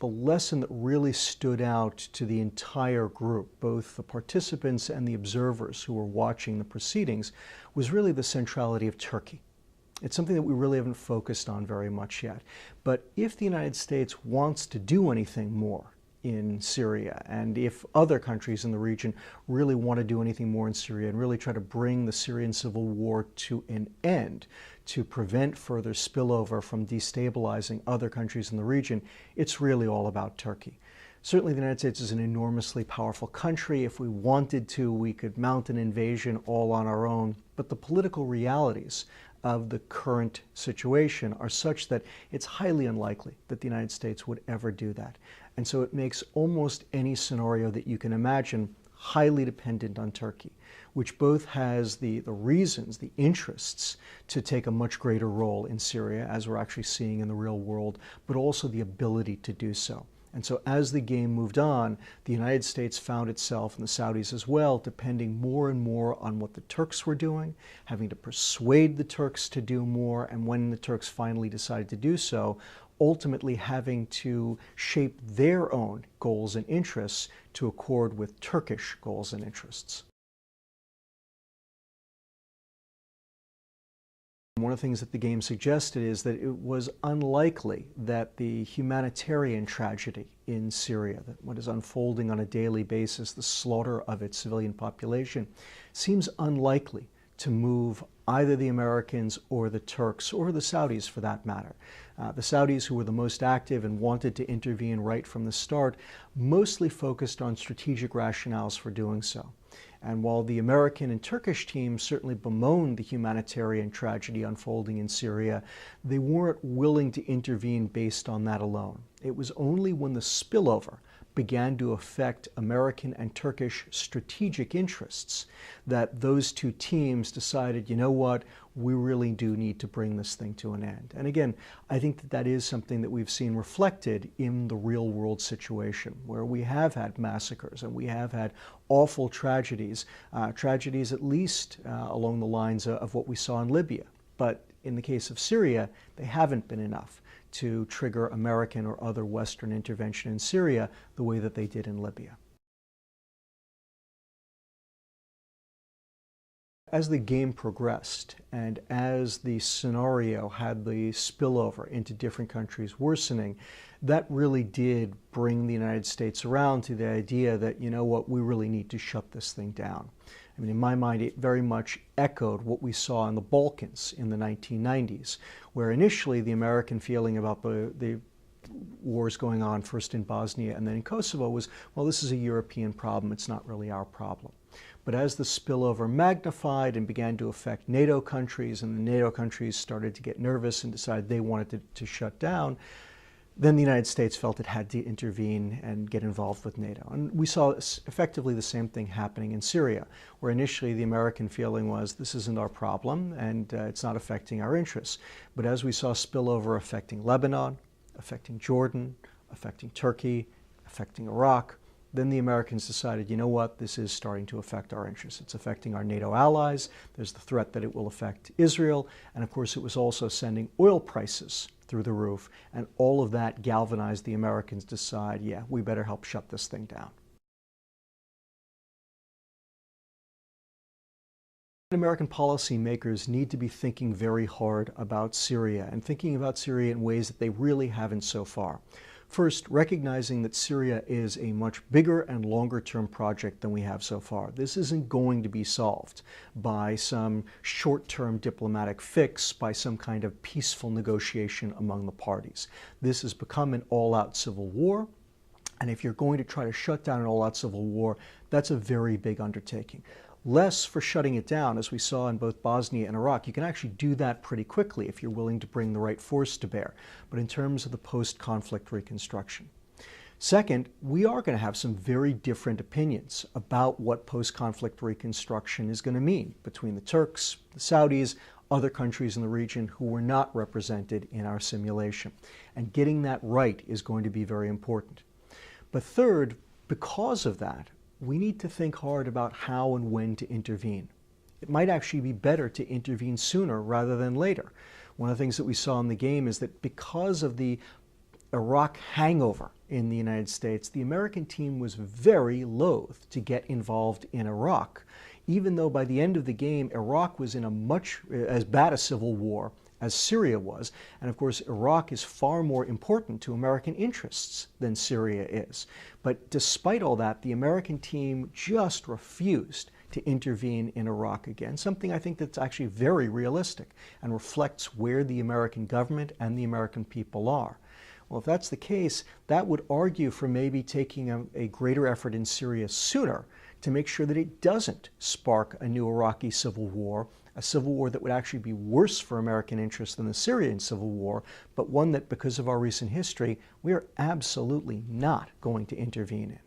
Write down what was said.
The lesson that really stood out to the entire group, both the participants and the observers who were watching the proceedings, was really the centrality of Turkey. It's something that we really haven't focused on very much yet. But if the United States wants to do anything more in Syria, and if other countries in the region really want to do anything more in Syria and really try to bring the Syrian civil war to an end, to prevent further spillover from destabilizing other countries in the region, it's really all about Turkey. Certainly the United States is an enormously powerful country. If we wanted to, we could mount an invasion all on our own. But the political realities of the current situation are such that it's highly unlikely that the United States would ever do that. And so it makes almost any scenario that you can imagine highly dependent on Turkey, which both has the reasons, the interests to take a much greater role in Syria, as we're actually seeing in the real world, but also the ability to do so. And so as the game moved on, the United States found itself, and the Saudis as well, depending more and more on what the Turks were doing, having to persuade the Turks to do more, and when the Turks finally decided to do so, ultimately having to shape their own goals and interests to accord with Turkish goals and interests. One of the things that the game suggested is that it was unlikely that the humanitarian tragedy in Syria, that what is unfolding on a daily basis, the slaughter of its civilian population, seems unlikely to move either the Americans or the Turks or the Saudis for that matter. The Saudis, who were the most active and wanted to intervene right from the start, mostly focused on strategic rationales for doing so. And while the American and Turkish teams certainly bemoaned the humanitarian tragedy unfolding in Syria, they weren't willing to intervene based on that alone. It was only when the spillover began to affect American and Turkish strategic interests that those two teams decided, you know what, we really do need to bring this thing to an end. And again, I think that that is something that we've seen reflected in the real world situation, where we have had massacres and we have had awful tragedies, tragedies at least along the lines of what we saw in Libya. But in the case of Syria, they haven't been enough to trigger American or other Western intervention in Syria the way that they did in Libya. As the game progressed and as the scenario had the spillover into different countries worsening, that really did bring the United States around to the idea that, you know what, we really need to shut this thing down. I mean, in my mind, it very much echoed what we saw in the Balkans in the 1990s, where initially the American feeling about the wars going on first in Bosnia and then in Kosovo was, well, this is a European problem, it's not really our problem. But as the spillover magnified and began to affect NATO countries, and the NATO countries started to get nervous and decided they wanted to shut down, then the United States felt it had to intervene and get involved with NATO. And we saw effectively the same thing happening in Syria, where initially the American feeling was, this isn't our problem and it's not affecting our interests. But as we saw spillover affecting Lebanon, affecting Jordan, affecting Turkey, affecting Iraq, then the Americans decided, you know what, this is starting to affect our interests. It's affecting our NATO allies. There's the threat that it will affect Israel. And of course, it was also sending oil prices through the roof. And all of that galvanized the Americans to decide, yeah, we better help shut this thing down. American policymakers need to be thinking very hard about Syria and thinking about Syria in ways that they really haven't so far. First, recognizing that Syria is a much bigger and longer-term project than we have so far. This isn't going to be solved by some short-term diplomatic fix, by some kind of peaceful negotiation among the parties. This has become an all-out civil war, and if you're going to try to shut down an all-out civil war, that's a very big undertaking. Less for shutting it down, as we saw in both Bosnia and Iraq. You can actually do that pretty quickly if you're willing to bring the right force to bear, but in terms of the post-conflict reconstruction. Second, we are going to have some very different opinions about what post-conflict reconstruction is going to mean between the Turks, the Saudis, other countries in the region who were not represented in our simulation. And getting that right is going to be very important. But third, because of that, we need to think hard about how and when to intervene. It might actually be better to intervene sooner rather than later. One of the things that we saw in the game is that because of the Iraq hangover in the United States, the American team was very loath to get involved in Iraq, even though by the end of the game, Iraq was in a much as bad a civil war as Syria was. And of course, Iraq is far more important to American interests than Syria is. But despite all that, the American team just refused to intervene in Iraq again, something I think that's actually very realistic and reflects where the American government and the American people are. Well, if that's the case, that would argue for maybe taking a greater effort in Syria sooner to make sure that it doesn't spark a new Iraqi civil war, a civil war that would actually be worse for American interests than the Syrian civil war, but one that, because of our recent history, we are absolutely not going to intervene in.